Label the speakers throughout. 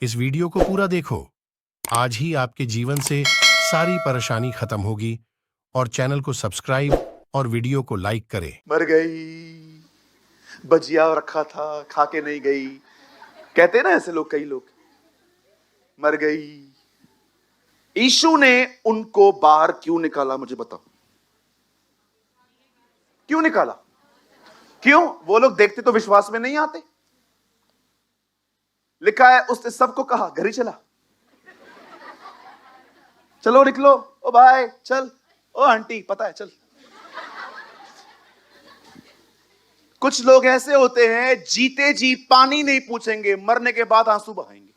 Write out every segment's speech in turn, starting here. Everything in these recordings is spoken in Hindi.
Speaker 1: इस वीडियो को पूरा देखो। आज ही आपके जीवन से सारी परेशानी खत्म होगी और चैनल को सब्सक्राइब और वीडियो को लाइक करें।
Speaker 2: मर गई, भजिया रखा था खा के नहीं गई। कहते हैं ना ऐसे लोग, कई लोग। मर गई। यीशु ने उनको बाहर क्यों निकाला, मुझे बताओ। क्यों निकाला? क्यों? वो लोग देखते तो विश्वास में नहीं आते। लिखा है उसने सबको कहा घर ही चला, चलो निकलो, ओ भाई चल, ओ आंटी पता है चल। कुछ लोग ऐसे होते हैं, जीते जी पानी नहीं पूछेंगे, मरने के बाद आंसू बहाएंगे।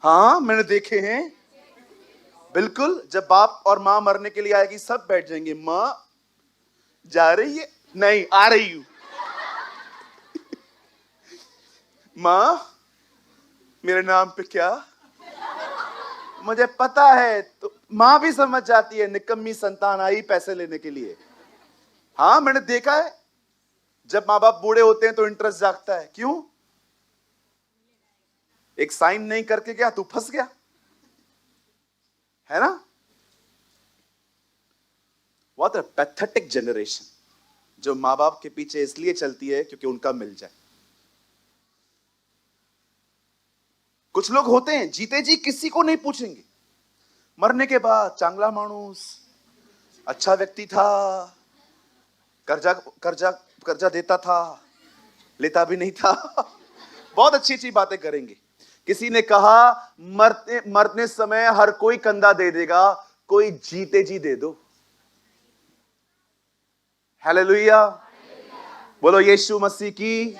Speaker 2: हाँ मैंने देखे हैं, बिल्कुल। जब बाप और मां मरने के लिए आएगी, सब बैठ जाएंगे। मां जा रही है? नहीं, आ रही हूं। मां मेरे नाम पे क्या? मुझे पता है। तो मां भी समझ जाती है, निकम्मी संतान आई पैसे लेने के लिए। हाँ मैंने देखा है, जब मां बाप बूढ़े होते हैं तो इंटरेस्ट जागता है। क्यों? एक साइन नहीं करके क्या तू फंस गया, है ना? व्हाट अ पैथेटिक जनरेशन, जो मां बाप के पीछे इसलिए चलती है क्योंकि उनका मिल जाए। कुछ लोग होते हैं, जीते जी किसी को नहीं पूछेंगे, मरने के बाद चांगला मानुस, अच्छा व्यक्ति था, कर्जा कर्जा कर्जा देता था, लेता भी नहीं था। बहुत अच्छी अच्छी बातें करेंगे। किसी ने कहा मरते मरने समय हर कोई कंधा दे देगा, कोई जीते जी दे दो। हालेलुया, बोलो यीशु मसीह की।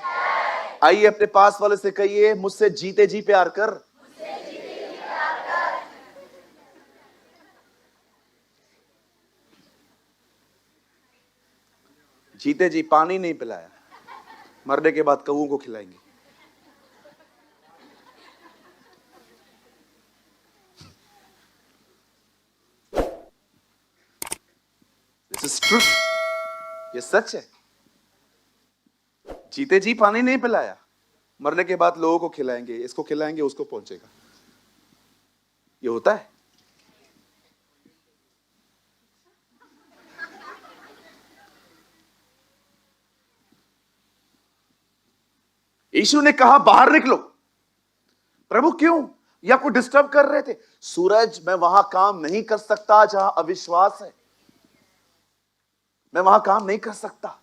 Speaker 2: आइए अपने पास वाले से कहिए, मुझसे जीते जी प्यार कर। जीते जी पानी नहीं पिलाया, मरने के बाद कौओं को खिलाएंगे। दिस इज ट्रू, ये सच है। जीते जी पानी नहीं पिलाया, मरने के बाद लोगों को खिलाएंगे, इसको खिलाएंगे उसको पहुंचेगा। ये होता है। यीशु ने कहा बाहर निकलो। प्रभु क्यों? या आपको डिस्टर्ब कर रहे थे? सूरज, मैं वहां काम नहीं कर सकता जहां अविश्वास है। मैं वहां काम नहीं कर सकता।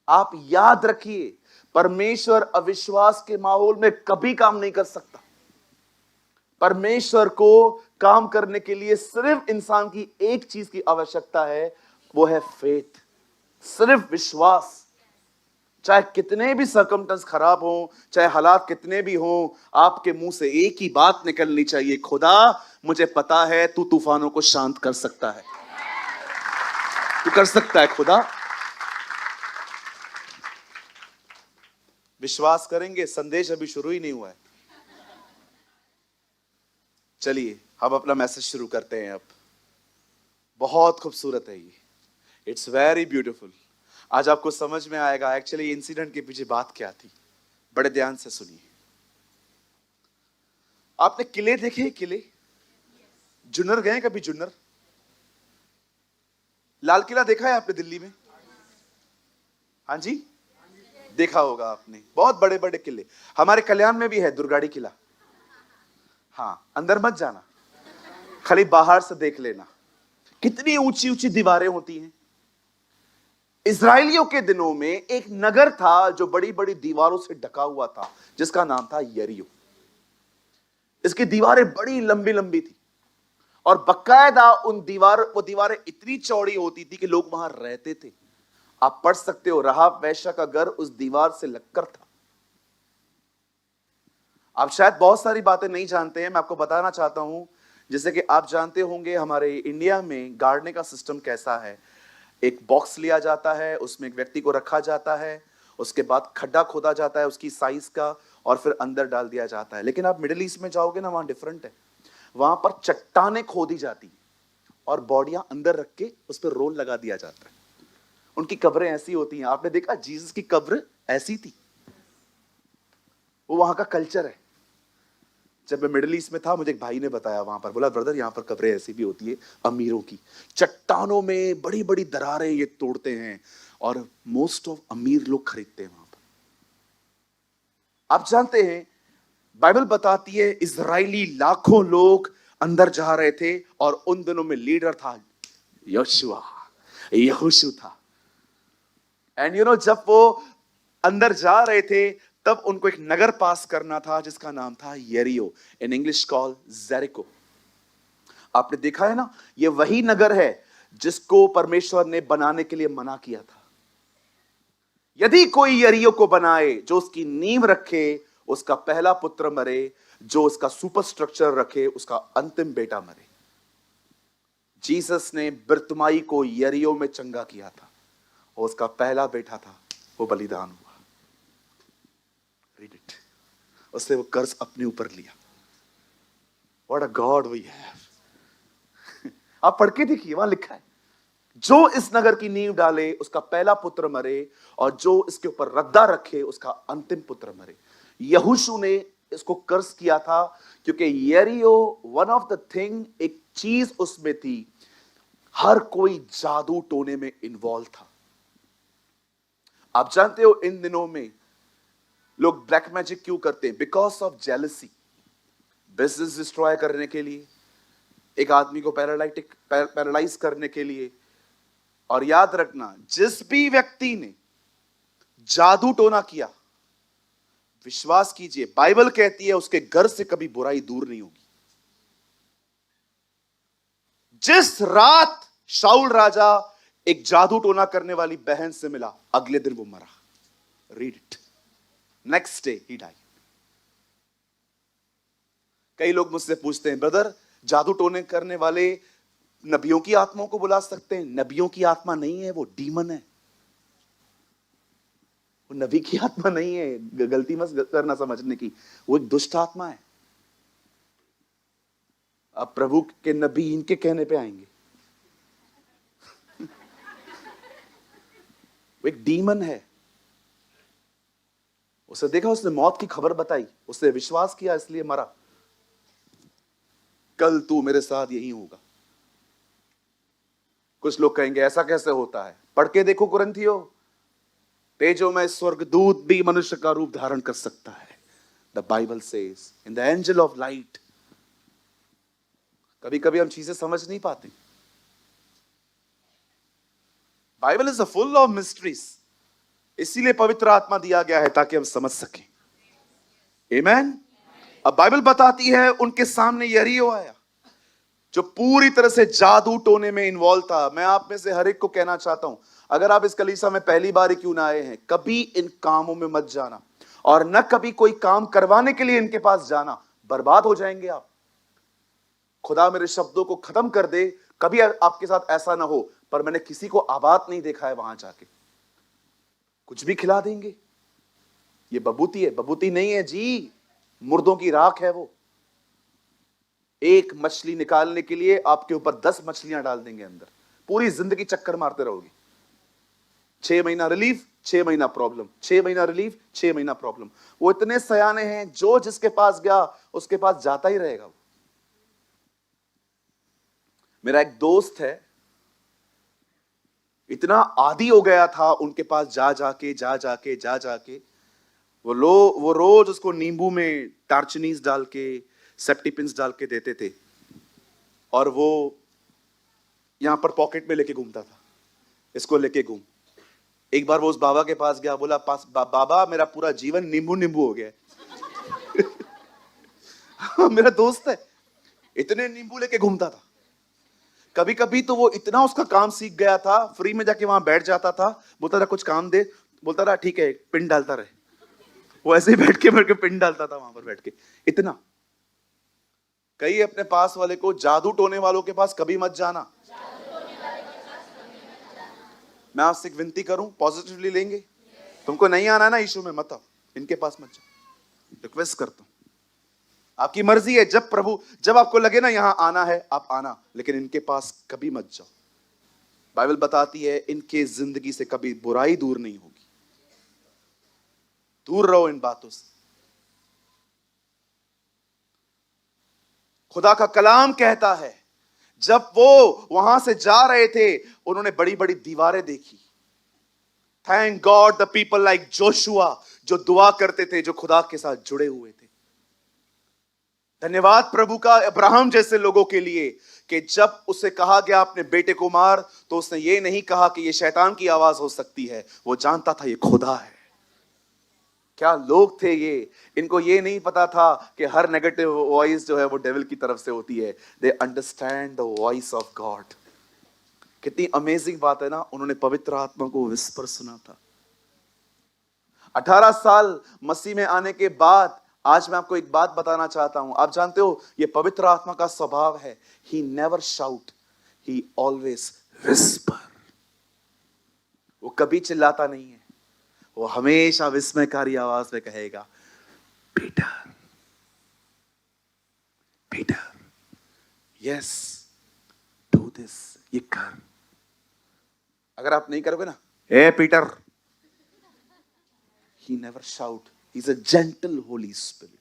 Speaker 2: आप याद रखिए, परमेश्वर अविश्वास के माहौल में कभी काम नहीं कर सकता। परमेश्वर को काम करने के लिए सिर्फ इंसान की एक चीज की आवश्यकता है, वो है फेथ, सिर्फ विश्वास। चाहे कितने भी सर्कमस्टेंस खराब हो, चाहे हालात कितने भी हो, आपके मुंह से एक ही बात निकलनी चाहिए, खुदा मुझे पता है तू तूफानों को शांत कर सकता है, तू कर सकता है खुदा। विश्वास करेंगे। संदेश अभी शुरू ही नहीं हुआ है। चलिए हम अपना मैसेज शुरू करते हैं। अब बहुत खूबसूरत है ये, इट्स वेरी ब्यूटीफुल। आज आपको समझ में आएगा एक्चुअली इंसिडेंट के पीछे बात क्या थी। बड़े ध्यान से सुनिए। आपने किले देखे? किले, जुन्नर गए कभी? जुन्नर, लाल किला देखा है आपने दिल्ली में? हाँ जी, देखा होगा आपने। बहुत बड़े बड़े किले हमारे कल्याण में भी है, दुर्गाड़ी किला। हाँ, अंदर मत जाना, खाली बाहर से देख लेना। कितनी ऊंची ऊंची दीवारें होती हैं। इजरायलियों के दिनों में एक नगर था जो बड़ी बड़ी दीवारों से ढका हुआ था, जिसका नाम था यरीहो। इसकी दीवारें बड़ी लंबी लंबी थी और बकायदा वो दीवारें इतनी चौड़ी होती थी कि लोग वहां रहते थे। आप पढ़ सकते हो, राहाब वैश्या का घर उस दीवार से लगकर था। आप शायद बहुत सारी बातें नहीं जानते हैं, मैं आपको बताना चाहता हूं। जैसे कि आप जानते होंगे हमारे इंडिया में गाड़ने का सिस्टम कैसा है। एक बॉक्स लिया जाता है, उसमें एक व्यक्ति को रखा जाता है, उसके बाद खड्डा खोदा जाता है उसकी साइज का, और फिर अंदर डाल दिया जाता है। लेकिन आप मिडिल ईस्ट में जाओगे ना, वहां डिफरेंट है। वहां पर चट्टानें खोदी जाती और बॉडियां अंदर रख के उस पर रोल लगा दिया जाता है। उनकी कब्रें ऐसी होती हैं। आपने देखा जीसस की कब्र ऐसी थी। वो वहां का कल्चर है। जब मैं मिडिल ईस्ट में था, मुझे एक भाई ने बताया वहां पर, बोला ब्रदर यहाँ पर कब्रें ऐसी भी होती है अमीरों की, चट्टानों में बड़ी बड़ी दरारें ये तोड़ते हैं और मोस्ट ऑफ अमीर लोग खरीदते हैं वहां पर। आप जानते हैं बाइबल बताती है इजरायली लाखों लोग अंदर जा रहे थे और उन दिनों में लीडर था यहोशू यहोशू था। एंड यू नो, जब वो अंदर जा रहे थे तब उनको एक नगर पास करना था जिसका नाम था यरीहो, इन इंग्लिश कॉल जेरिको। आपने देखा है ना, ये वही नगर है जिसको परमेश्वर ने बनाने के लिए मना किया था। यदि कोई यरीहो को बनाए, जो उसकी नींव रखे उसका पहला पुत्र मरे, जो उसका सुपर स्ट्रक्चर रखे उसका अंतिम बेटा मरे। जीसस ने बिरतुमाई को यरीहो में चंगा किया था और उसका पहला बेटा था, वो बलिदान हुआ। Read it. उसने वो कर्ज अपने ऊपर लिया। What a God we have. आप पढ़ के देखिए, वहां लिखा है जो इस नगर की नींव डाले उसका पहला पुत्र मरे और जो इसके ऊपर रद्दा रखे उसका अंतिम पुत्र मरे। यहोशू ने इसको कर्ज किया था क्योंकि यरीहो वन ऑफ द थिंग, एक चीज उसमें थी, हर कोई जादू टोने में इन्वॉल्व था। आप जानते हो इन दिनों में लोग ब्लैक मैजिक क्यों करते हैं? Because of jealousy, business destroy करने के लिए, एक आदमी को पैरालाइज करने के लिए। और याद रखना, जिस भी व्यक्ति ने जादू टोना किया, विश्वास कीजिए बाइबल कहती है उसके घर से कभी बुराई दूर नहीं होगी। जिस रात शाऊल राजा एक जादू टोना करने वाली बहन से मिला, अगले दिन वो मरा। Read it. Next day he died. कई लोग मुझसे पूछते हैं, ब्रदर जादू टोने करने वाले नबियों की आत्माओं को बुला सकते हैं? नबियों की आत्मा नहीं है, वो डीमन है। वो नबी की आत्मा नहीं है, गलती मत करना समझने की, वो एक दुष्ट आत्मा है। अब प्रभु के नबी इनके कहने पे आएंगे। वो एक डीमन है। उसे देखा, उसने मौत की खबर बताई, उसने विश्वास किया इसलिए मरा। कल तू मेरे साथ यही होगा। कुछ लोग कहेंगे ऐसा कैसे होता है? पढ़ के देखो कुरिन्थियों, तेजो में स्वर्गदूत भी मनुष्य का रूप धारण कर सकता है। The Bible says in the angel of light. कभी कभी हम चीजें समझ नहीं पाते। Bible is full of mysteries, इसीलिए पवित्र आत्मा दिया गया है ताकि हम समझ सकें। आमेन। अब बाइबल बताती है उनके सामने यरीहो आया जो पूरी तरह से जादू टोने में इन्वॉल्व था। मैं आप में से हर एक को कहना चाहता हूं, अगर आप इस कलीसिया में पहली बार ही क्यों ना आए हैं, कभी इन कामों में मत जाना और न कभी कोई काम करवाने के लिए इनके पास जाना। बर्बाद हो जाएंगे आप। खुदा मेरे शब्दों को खत्म कर दे, कभी आपके साथ ऐसा ना हो, पर मैंने किसी को आबाद नहीं देखा है वहां जाके। कुछ भी खिला देंगे। ये बबूती है? बबूती नहीं है जी, मुर्दों की राख है वो। एक मछली निकालने के लिए आपके ऊपर 10 मछलियां डाल देंगे अंदर, पूरी जिंदगी चक्कर मारते रहोगे। 6 महीना रिलीफ, 6 महीना प्रॉब्लम, 6 महीना रिलीफ, 6 महीना प्रॉब्लम। वो इतने सयाने हैं, जो जिसके पास गया उसके पास जाता ही रहेगा वो। मेरा एक दोस्त है, इतना आदी हो गया था उनके पास जा जाके वो रोज उसको नींबू में टार्चनीज डाल के, सेप्टिपिन्स डाल के देते थे और वो यहां पर पॉकेट में लेके घूमता था, इसको लेके घूम। एक बार वो उस बाबा के पास गया, बोला बाबा मेरा पूरा जीवन नींबू नींबू हो गया है। मेरा दोस्त है, इतने नींबू लेके घूमता था। कभी कभी तो वो इतना उसका काम सीख गया था, फ्री में जाके वहां बैठ जाता था, बोलता था कुछ काम दे, बोलता था ठीक है, पिन डालता रहे। वो ऐसे ही बैठ के पिन डालता था वहां पर बैठ के। इतना। कई अपने पास वाले को, जादू टोने वालों के पास कभी मत जाना। मैं आपसे एक विनती करूं, पॉजिटिवली लेंगे? तुमको नहीं आना ना यीशु में, मत आओ, इनके पास मत जाओ। रिक्वेस्ट करता हूं, आपकी मर्जी है। जब आपको लगे ना यहां आना है, आप आना, लेकिन इनके पास कभी मत जाओ। बाइबल बताती है इनके जिंदगी से कभी बुराई दूर नहीं होगी। दूर रहो इन बातों से। खुदा का कलाम कहता है जब वो वहां से जा रहे थे उन्होंने बड़ी बड़ी दीवारें देखी। Thank God the people like Joshua जो दुआ करते थे, जो खुदा के साथ जुड़े हुए थे। धन्यवाद प्रभु का अब्राहम जैसे लोगों के लिए कि जब उसे कहा गया अपने बेटे को मार तो उसने ये नहीं कहा कि ये शैतान की आवाज हो सकती है, वो जानता था ये खुदा है। क्या लोग थे ये, इनको ये नहीं पता था कि हर नेगेटिव वॉइस जो है वो डेविल की तरफ से होती है। They understand the voice of God. कितनी अमेजिंग बात है ना, उन्होंने पवित्र आत्मा को विस्पर सुना था। 18 साल मसीह में आने के बाद आज मैं आपको एक बात बताना चाहता हूं। आप जानते हो ये पवित्र आत्मा का स्वभाव है, ही नेवर शाउट, ही ऑलवेज विस्पर। वो कभी चिल्लाता नहीं है, वो हमेशा विस्मयकारी आवाज में कहेगा, Peter Peter yes do this, ये कर। अगर आप नहीं करोगे ना, ए Peter, he never shout, he is a gentle holy spirit.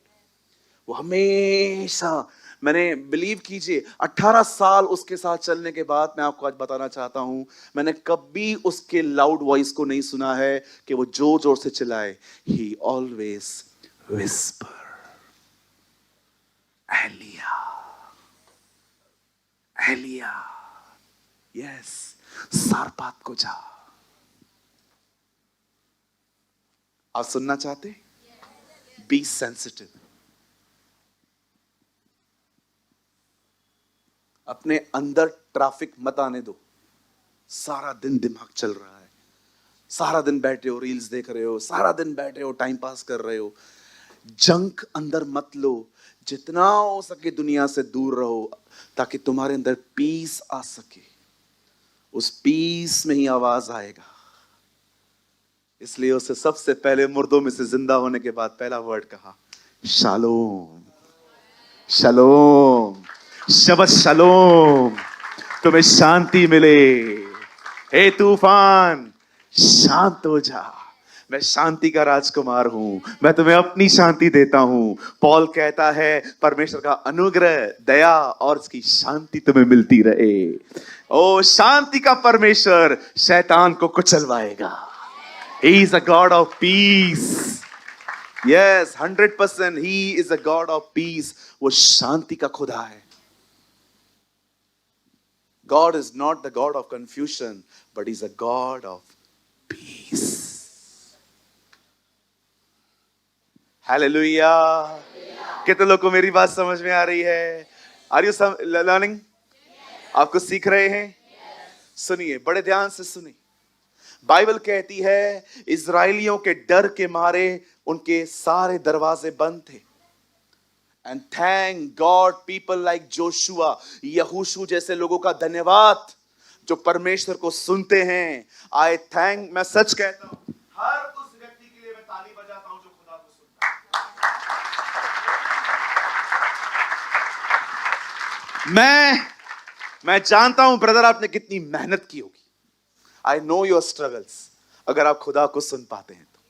Speaker 2: वो हमेशा, मैंने बिलीव कीजिए 18 साल उसके साथ चलने के बाद मैं आपको आज बताना चाहता हूं, मैंने कभी उसके लाउड वॉइस को नहीं सुना है कि वो जोर जोर से चिल्लाए। ही ऑलवेज विस्पर, एलिया एलिया, यस, सारपात को जा। आप सुनना चाहते? Be sensitive. अपने अंदर ट्रैफिक मत आने दो। सारा दिन दिमाग चल रहा है, सारा दिन बैठे हो रील्स देख रहे हो, सारा दिन बैठे हो टाइम पास कर रहे हो। जंक अंदर मत लो, जितना हो सके दुनिया से दूर रहो ताकि तुम्हारे अंदर पीस आ सके। उस पीस में ही आवाज आएगा। इसलिए उसे सबसे पहले मुर्दों में से जिंदा होने के बाद पहला वर्ड कहा, शालोम शालोम, शबत शालोम, तुम्हें शांति मिले। हे तूफान शांत हो जा, मैं शांति का राजकुमार हूं, मैं तुम्हें अपनी शांति देता हूं। पॉल कहता है परमेश्वर का अनुग्रह, दया और उसकी शांति तुम्हें मिलती रहे। ओ शांति का परमेश्वर शैतान को कुचलवाएगा। He is a God of peace. Yes, 100% He is a God of peace. वो शांति का खुदा है। God is not the God of confusion, but He's a God of peace. Hallelujah. कितने लोगों को मेरी बात समझ में आ रही है? Are you learning? आपको सीख रहे हैं? सुनिए, बड़े ध्यान से सुनिए। बाइबल कहती है इजराइलियों के डर के मारे उनके सारे दरवाजे बंद थे। And thank God people like Joshua, यहोशू जैसे लोगों का धन्यवाद जो परमेश्वर को सुनते हैं। आई थैंक, मैं सच कहता हूं, हर उस व्यक्ति के लिए मैं ताली बजाता हूं जो खुदा को सुनता है। मैं जानता हूं ब्रदर आपने कितनी मेहनत की होगी। I know your struggles, अगर आप खुदा को सुन पाते हैं तो।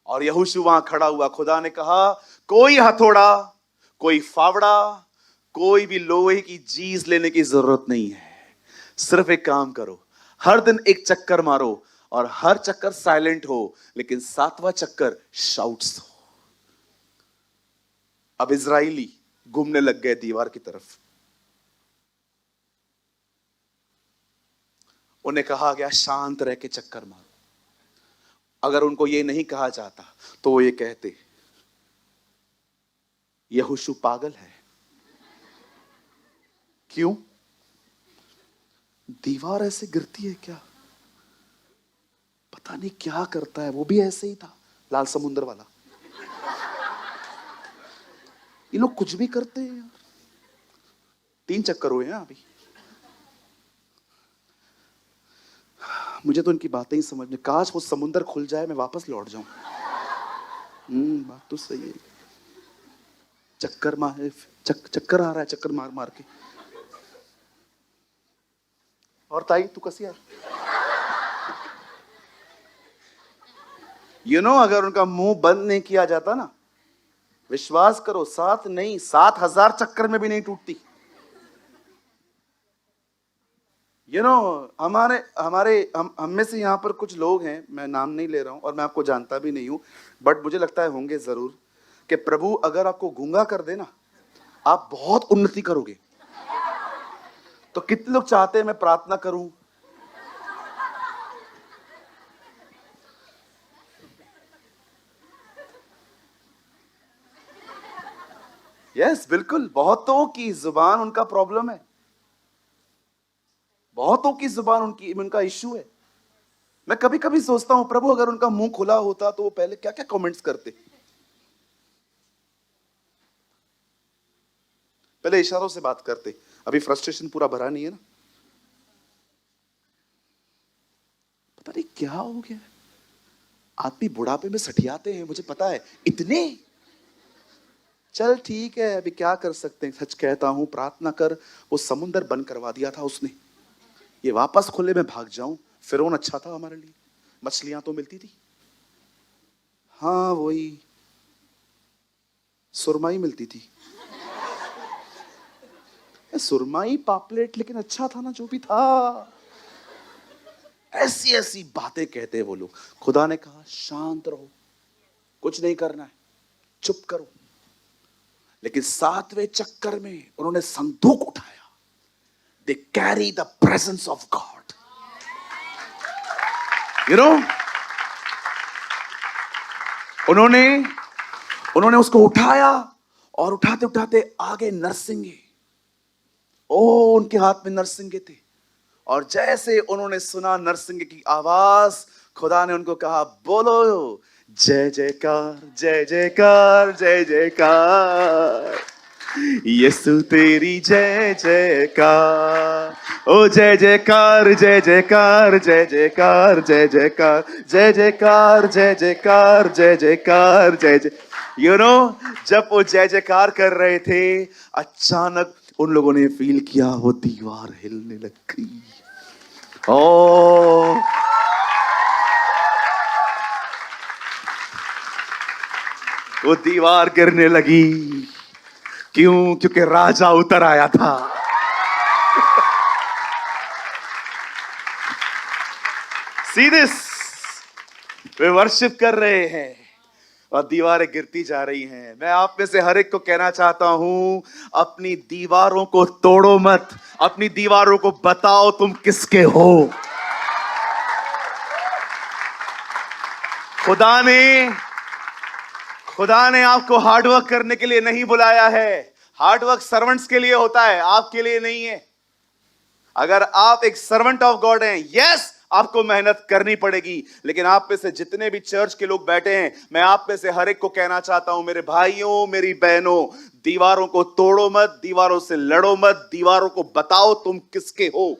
Speaker 2: और यहोशू वहां खड़ा हुआ, खुदा ने कहा कोई हथौड़ा, कोई फावड़ा, कोई भी लोहे की चीज लेने की जरूरत नहीं है। सिर्फ एक काम करो, हर दिन एक चक्कर मारो और हर चक्कर साइलेंट हो, लेकिन 7वां चक्कर शाउट्स हो। अब इजराइली घूमने लग गए दीवार की तरफ। उन्हें कहा गया शांत रह के चक्कर मारो। अगर उनको ये नहीं कहा जाता तो वो ये कहते यहोशू पागल है। क्यों? दीवार ऐसे गिरती है क्या? पता नहीं क्या करता है, वो भी ऐसे ही था, लाल समुंदर वाला। ये लोग कुछ भी करते हैं यार। 3 चक्कर हुए हैं अभी। मुझे तो उनकी बातें ही समझ में, काश वो समुंदर खुल जाए मैं वापस लौट जाऊं। बात तो सही है। चक्कर मार, चक्कर आ रहा है, चक्कर मार मार के। और ताई तू कसी यार? यू नो, अगर उनका मुंह बंद नहीं किया जाता ना विश्वास करो, 7 नहीं 7,000 चक्कर में भी नहीं टूटती। हमारे हमारे हम में से यहाँ पर कुछ लोग हैं, मैं नाम नहीं ले रहा हूं और मैं आपको जानता भी नहीं हूं, बट मुझे लगता है होंगे जरूर, कि प्रभु अगर आपको गूंगा कर देना, आप बहुत उन्नति करोगे। तो कितने लोग चाहते हैं मैं प्रार्थना करूं? यस, बिल्कुल। बहुतों की जुबान उनका प्रॉब्लम है, बहुतों की जुबान उनका इश्यू है। मैं कभी कभी सोचता हूं प्रभु अगर उनका मुंह खुला होता तो वो पहले क्या क्या कमेंट्स करते। पहले इशारों से बात करते। अभी फ्रस्ट्रेशन पूरा भरा नहीं है ना, पता नहीं क्या हो गया। आदमी बुढ़ापे में सठियाते हैं, मुझे पता है इतने। चल ठीक है, अभी क्या कर सकते हैं। सच कहता हूं, प्रार्थना कर, वो समुंदर बंद करवा दिया था उसने। ये वापस खुले में भाग जाऊं। फिरौन अच्छा था हमारे लिए, मछलियां तो मिलती थी। हाँ वही सुरमाई मिलती थी, सुरमाई पापलेट, लेकिन अच्छा था ना जो भी था। ऐसी ऐसी बातें कहते हैं वो लोग। खुदा ने कहा शांत रहो, कुछ नहीं करना है, चुप करो। लेकिन 7वें चक्कर में उन्होंने संदूक उठाया। They carry the presence of God, उन्होंने उसको उठाया और उठाते उठाते आगे नरसिंगे। ओ, उनके हाथ में नरसिंगे थे। और जैसे उन्होंने सुना नरसिंगे की आवाज, खुदा ने उनको कहा बोलो जय जयकार जय जयकार जय जयकार, यीशु तेरी जय जयकार। ओ जय जयकार जय जयकार जय जयकार जय जयकार जय जयकार जय जयकार जय जयकार जय जय। जब वो जय जयकार कर रहे थे, अचानक उन लोगों ने फील किया वो दीवार हिलने लग गई। ओ, वो दीवार गिरने लगी। क्यों? क्योंकि राजा उतर आया था। See this? वे वर्शिप कर रहे हैं और दीवारें गिरती जा रही हैं। मैं आप में से हर एक को कहना चाहता हूं, अपनी दीवारों को तोड़ो मत, अपनी दीवारों को बताओ तुम किसके हो। खुदा ने आपको हार्डवर्क करने के लिए नहीं बुलाया है। हार्डवर्क सर्वेंट्स के लिए होता है, आपके लिए नहीं है। अगर आप एक सर्वेंट ऑफ गॉड हैं, यस आपको मेहनत करनी पड़ेगी। लेकिन आप में से जितने भी चर्च के लोग बैठे हैं, मैं आप में से हर एक को कहना चाहता हूं, मेरे भाइयों मेरी बहनों, दीवारों को तोड़ो मत, दीवारों से लड़ो मत, दीवारों को बताओ तुम किसके हो।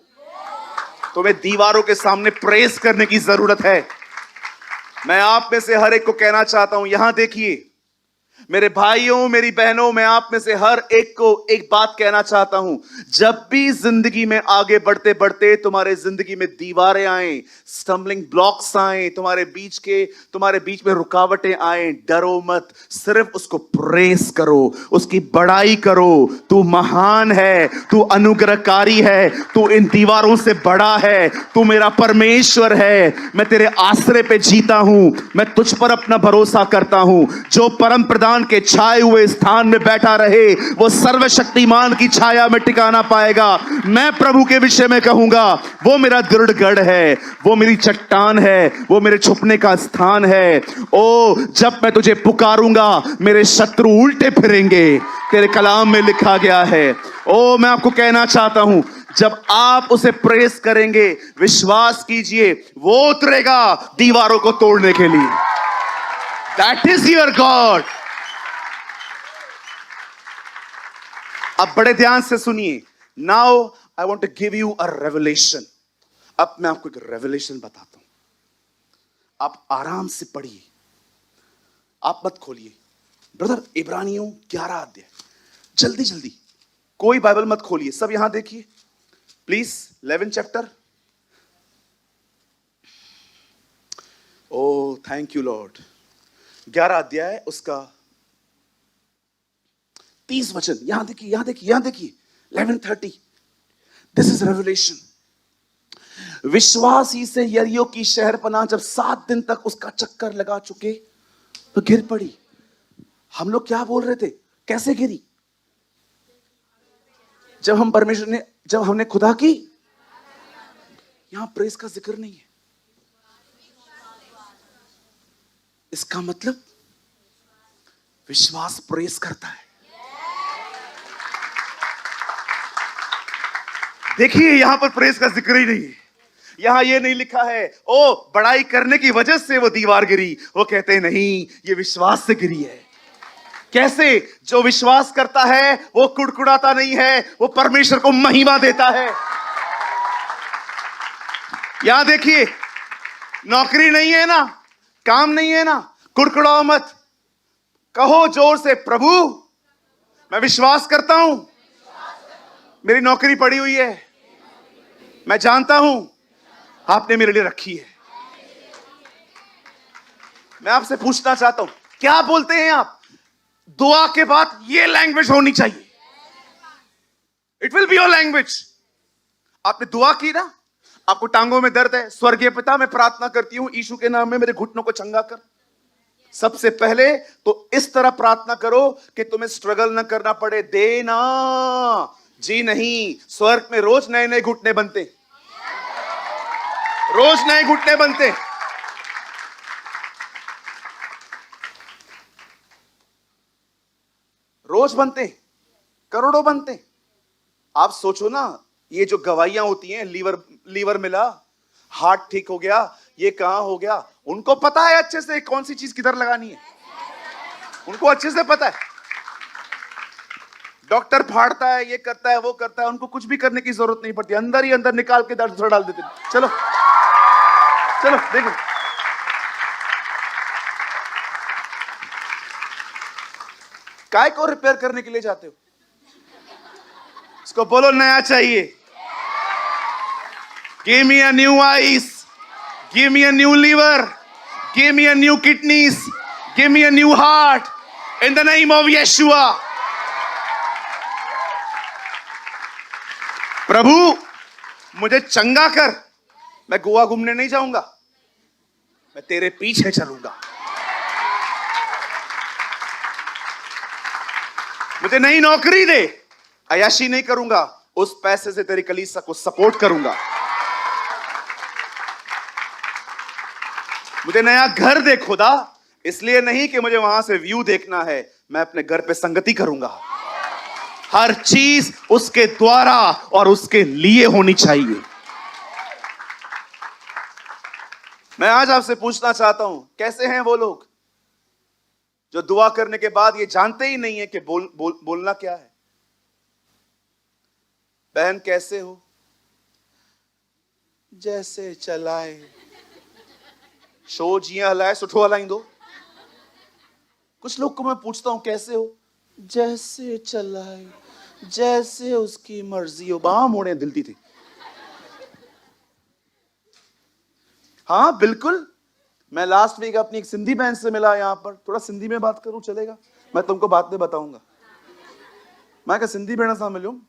Speaker 2: तुम्हें दीवारों के सामने प्रेस करने की जरूरत है। मैं आप में से हर एक को कहना चाहता हूं, यहां देखिए मेरे भाइयों मेरी बहनों, मैं आप में से हर एक को एक बात कहना चाहता हूं। जब भी जिंदगी में आगे बढ़ते बढ़ते तुम्हारे जिंदगी में दीवारें आए, स्टम्बलिंग ब्लॉक्स आए, तुम्हारे बीच में रुकावटें आए, डरो मत, सिर्फ उसको प्रेस करो, उसकी बड़ाई करो। तू महान है, तू अनुग्रहकारी है, तू इन दीवारों से बड़ा है, तू मेरा परमेश्वर है। मैं तेरे आश्रय पे जीता हूं, मैं तुझ पर अपना भरोसा करता हूं। जो परम प्रधान के छाए हुए स्थान में बैठा रहे, वो सर्वशक्तिमान की छाया में टिकाना पाएगा। मैं प्रभु के विषय में कहूंगा, वो मेरा दृढ़ गढ़ है, वो मेरी चट्टान है, वो मेरे छुपने का स्थान है। ओ, जब मैं तुझे पुकारूंगा मेरे शत्रु उल्टे फिरेंगे, तेरे कलाम में लिखा गया है। ओ, मैं आपको कहना चाहता हूं, जब आप उसे प्रेस करेंगे, विश्वास कीजिए वो उतरेगा दीवारों को तोड़ने के लिए। That is your God. अब बड़े ध्यान से सुनिए। Now I want to give you a revelation. अब मैं आपको एक रेवलेशन बताता हूं, आप आराम से पढ़िए, आप मत खोलिए। ब्रदर, इब्रानियों 11 अध्याय, जल्दी जल्दी, कोई बाइबल मत खोलिए, सब यहां देखिए please. 11 chapter. Oh thank you Lord. 11 अध्याय, उसका 30 वचन, यहां देखिए, यहां देखिए, यहां देखिए, 11:30। This is revelation. विश्वास ही से यरीहो की शहरपनाह जब 7 दिन तक उसका चक्कर लगा चुके तो गिर पड़ी। हम लोग क्या बोल रहे थे? कैसे गिरी? जब हमने खुदा की, यहां प्रेस का जिक्र नहीं है। इसका मतलब विश्वास प्रेस करता है। देखिए, यहां पर प्रेस का जिक्र ही नहीं है। यहां ये नहीं लिखा है ओ बड़ाई करने की वजह से वो दीवार गिरी। वो कहते हैं नहीं, ये विश्वास से गिरी है। कैसे? जो विश्वास करता है वो कुड़कुड़ाता नहीं है, वो परमेश्वर को महिमा देता है। यहां देखिए, नौकरी नहीं है ना, काम नहीं है ना, कुड़कुड़ाओ मत। कहो जोर से, प्रभु मैं विश्वास करता हूं, मेरी नौकरी पड़ी हुई है, मैं जानता हूं आपने मेरे लिए रखी है। मैं आपसे पूछना चाहता हूं, क्या बोलते हैं आप? दुआ के बाद ये लैंग्वेज होनी चाहिए। It will be your language. आपने दुआ की ना, आपको टांगों में दर्द है, स्वर्गीय पिता मैं प्रार्थना करती हूं यीशु के नाम में मेरे घुटनों को चंगा कर। सबसे पहले तो इस तरह प्रार्थना करो कि तुम्हें स्ट्रगल न करना पड़े। देना जी नहीं, स्वर्ग में रोज नए नए घुटने बनते, रोज नए घुटने बनते। रोज बनते, करोड़ों बनते। आप सोचो ना, ये जो गवाहियां होती हैं, लीवर मिला, हार्ट ठीक हो गया, ये कहां हो गया, उनको पता है अच्छे से कौन सी चीज किधर लगानी है। उनको अच्छे से पता है। डॉक्टर फाड़ता है, ये करता है, वो करता है, उनको कुछ भी करने की जरूरत नहीं पड़ती, अंदर ही अंदर निकाल के दर्द डाल देते। चलो चलो देखो, काय को रिपेयर करने के लिए जाते हो? इसको बोलो नया चाहिए। Give me a new eyes, give me a new liver, give me a new kidneys, give me a new heart in the name of यीशुआ। प्रभु मुझे चंगा कर। मैं गोवा घूमने नहीं जाऊंगा, मैं तेरे पीछे चलूंगा। मुझे नई नौकरी दे, अयाशी नहीं करूंगा, उस पैसे से तेरी कलीसिया को सपोर्ट करूंगा। मुझे नया घर दे खुदा, इसलिए नहीं कि मुझे वहां से व्यू देखना है, मैं अपने घर पे संगति करूंगा। हर चीज उसके द्वारा और उसके लिए होनी चाहिए। मैं आज आपसे पूछना चाहता हूं, कैसे हैं वो लोग जो दुआ करने के बाद ये जानते ही नहीं है कि बोलना क्या है? बहन कैसे हो? जैसे चलाए शो जिया हलाए सुठो हलाई दो। कुछ लोग को मैं पूछता हूं कैसे हो? जैसे चलाए, जैसे उसकी मर्जी हो। बाह मोड़े दिलती थी। हाँ बिल्कुल, मैं लास्ट वीक अपनी एक सिंधी बहन से मिला यहां पर। थोड़ा सिंधी में बात करूं चलेगा? मैं तुमको बात में बताऊंगा। मैं क्या सिंधी भेण सां मिलियुमि।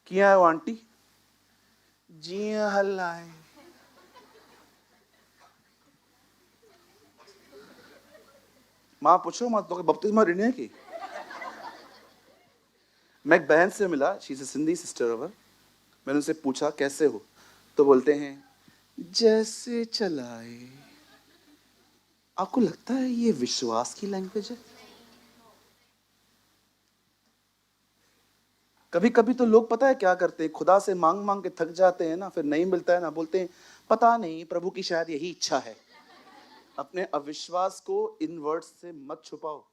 Speaker 2: कीअं आहियो आंटी? जीअं हलाए। मां पूछो, मां तोखे बपतिस्मा ॾिनी है की? मैं एक बहन से मिला, she is a Sindhi sister our. मैंने उनसे पूछा कैसे हो, तो बोलते हैं जैसे चलाए। आपको लगता है ये विश्वास की लैंग्वेज है? कभी कभी तो लोग पता है क्या करते हैं, खुदा से मांग मांग के थक जाते हैं ना, फिर नहीं मिलता है ना, बोलते हैं पता नहीं प्रभु की शायद यही इच्छा है। अपने अविश्वास को इन वर्ड्स से मत छुपाओ।